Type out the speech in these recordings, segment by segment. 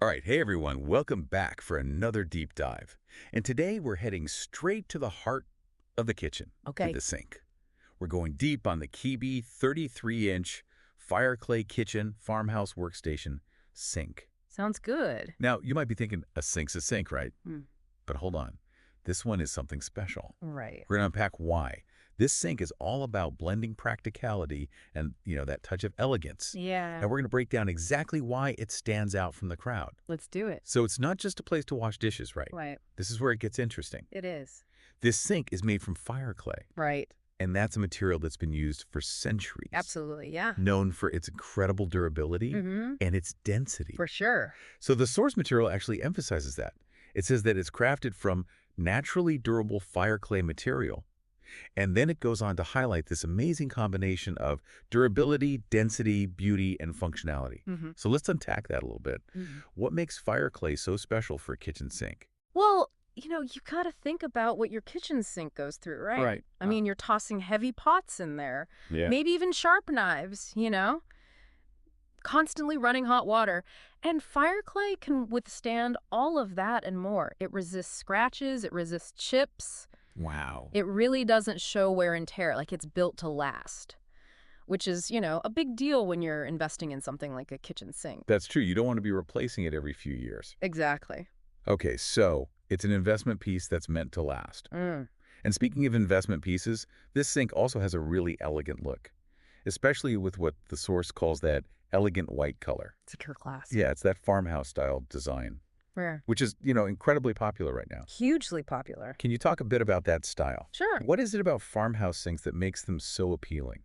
All right, hey everyone, welcome back for another deep dive. And today we're heading straight to the heart of the kitchen, to Okay. the sink. We're going deep on the Kibi 33-inch fireclay kitchen farmhouse workstation sink. Sounds good. Now, you might be thinking, a sink's a sink, right? Mm. But hold on, this one is something special. Right. We're going to unpack why. This sink is all about blending practicality and, that touch of elegance. Yeah. And we're going to break down exactly why it stands out from the crowd. Let's do it. So it's not just a place to wash dishes, right? Right. This is where it gets interesting. It is. This sink is made from fireclay, Right. and that's a material that's been used for centuries, Absolutely. Yeah. known for its incredible durability Mm-hmm. and its density. For sure. So the source material actually emphasizes that. It says that it's crafted from naturally durable fireclay material. And then it goes on to highlight this amazing combination of durability, density, beauty, and functionality. Mm-hmm. So let's unpack that a little bit. Mm-hmm. What makes fireclay so special for a kitchen sink? Well, you got to think about what your kitchen sink goes through, right? Right. I mean, you're tossing heavy pots in there, Yeah. maybe even sharp knives, constantly running hot water. And fireclay can withstand all of that and more. It resists scratches, it resists chips. Wow. It really doesn't show wear and tear, like it's built to last, which is, a big deal when you're investing in something like a kitchen sink. That's true. You don't want to be replacing it every few years. Exactly. Okay, so it's an investment piece that's meant to last. Mm. And speaking of investment pieces, this sink also has a really elegant look, especially with what the source calls that elegant white color. It's a pure class. Yeah, it's that farmhouse-style design, Rare. which is, incredibly popular right now. Hugely popular. Can you talk a bit about that style? Sure. What is it about farmhouse sinks that makes them so appealing?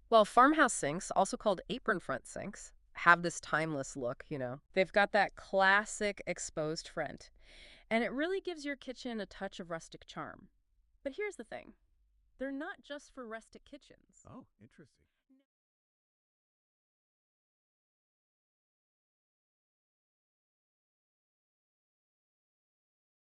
Well, farmhouse sinks, also called apron front sinks, have this timeless look. They've got that classic exposed front, and it really gives your kitchen a touch of rustic charm. But here's the thing. They're not just for rustic kitchens. Oh, interesting.